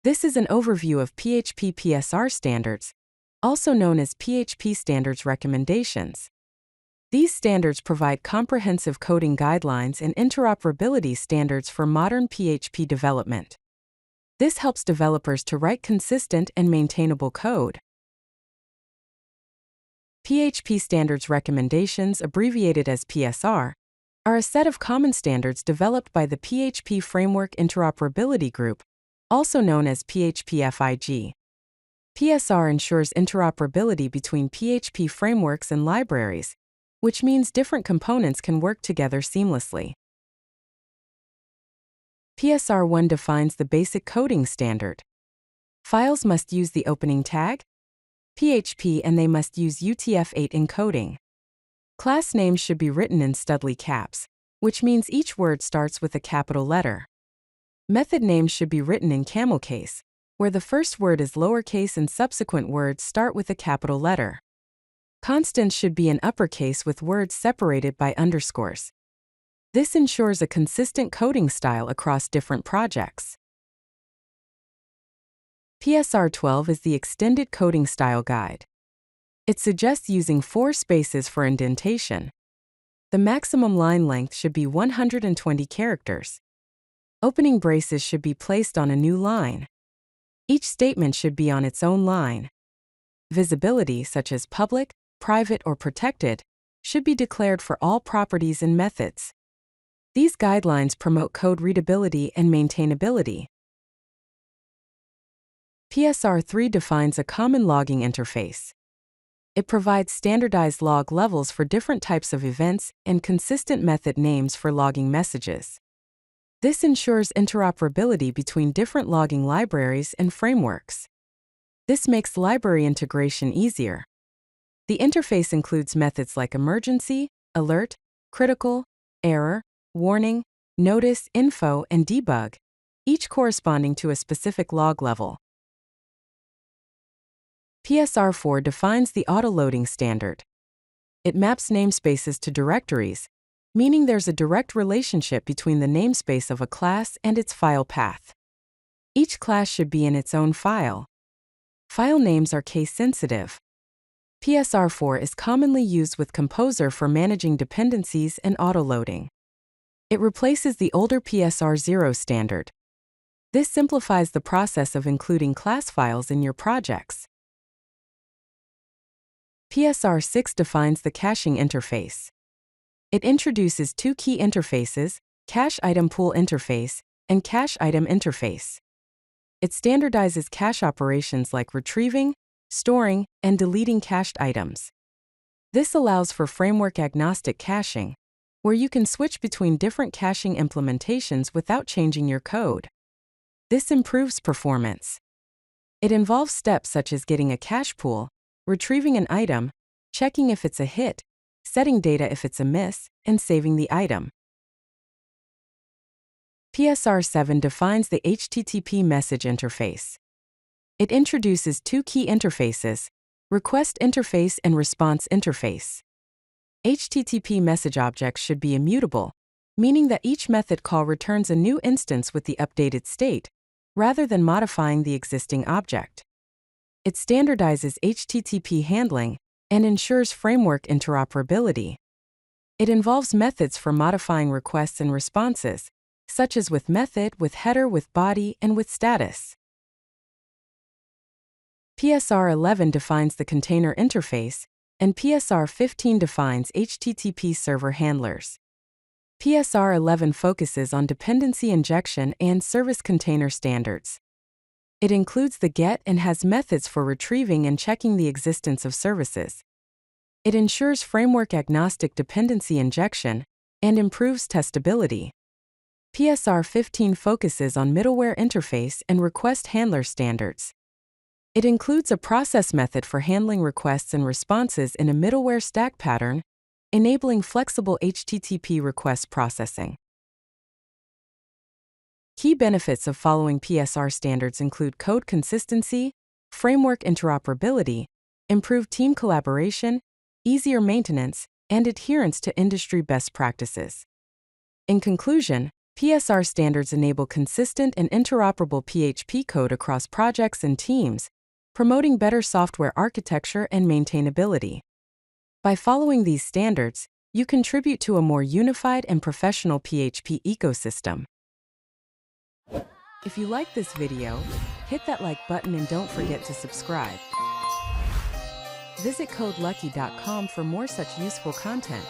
This is an overview of PHP PSR Standards, also known as PHP Standards Recommendations. These standards provide comprehensive coding guidelines and interoperability standards for modern PHP development. This helps developers to write consistent and maintainable code. PHP Standards Recommendations, abbreviated as PSR, are a set of common standards developed by the PHP Framework Interoperability Group, also known as PHPFIG. PSR ensures interoperability between PHP frameworks and libraries, which means different components can work together seamlessly. PSR 1 defines the basic coding standard. Files must use the opening tag PHP and they must use UTF-8 encoding. Class names should be written in Studley caps, which means each word starts with a capital letter. Method names should be written in camel case, where the first word is lowercase and subsequent words start with a capital letter. Constants should be in uppercase with words separated by underscores. This ensures a consistent coding style across different projects. PSR 12 is the Extended Coding Style Guide. It suggests using 4 spaces for indentation. The maximum line length should be 120 characters. Opening braces should be placed on a new line. Each statement should be on its own line. Visibility, such as public, private, or protected, should be declared for all properties and methods. These guidelines promote code readability and maintainability. PSR 3 defines a common logging interface. It provides standardized log levels for different types of events and consistent method names for logging messages. This ensures interoperability between different logging libraries and frameworks. This makes library integration easier. The interface includes methods like emergency, alert, critical, error, warning, notice, info, and debug, each corresponding to a specific log level. PSR 4 defines the Autoloading Standard. It maps namespaces to directories, meaning there's a direct relationship between the namespace of a class and its file path. Each class should be in its own file. File names are case-sensitive. PSR 4 is commonly used with Composer for managing dependencies and autoloading. It replaces the older PSR 0 standard. This simplifies the process of including class files in your projects. PSR 6 defines the caching interface. It introduces 2 key interfaces, Cache Item Pool Interface and Cache Item Interface. It standardizes cache operations like retrieving, storing, and deleting cached items. This allows for framework-agnostic caching, where you can switch between different caching implementations without changing your code. This improves performance. It involves steps such as getting a cache pool, retrieving an item, checking if it's a hit, setting data if it's a miss, and saving the item. PSR 7 defines the HTTP message interface. It introduces 2 key interfaces, request interface and response interface. HTTP message objects should be immutable, meaning that each method call returns a new instance with the updated state, rather than modifying the existing object. It standardizes HTTP handling and ensures framework interoperability. It involves methods for modifying requests and responses, such as with method, with header, with body, and with status. PSR 11 defines the container interface, and PSR 15 defines HTTP server handlers. PSR 11 focuses on dependency injection and service container standards. It includes the GET and has methods for retrieving and checking the existence of services. It ensures framework-agnostic dependency injection and improves testability. PSR 15 focuses on middleware interface and request handler standards. It includes a process method for handling requests and responses in a middleware stack pattern, enabling flexible HTTP request processing. Key benefits of following PSR standards include code consistency, framework interoperability, improved team collaboration, easier maintenance, and adherence to industry best practices. In conclusion, PSR standards enable consistent and interoperable PHP code across projects and teams, promoting better software architecture and maintainability. By following these standards, you contribute to a more unified and professional PHP ecosystem. If you like this video, hit that like button and don't forget to subscribe. Visit codelucky.com for more such useful content.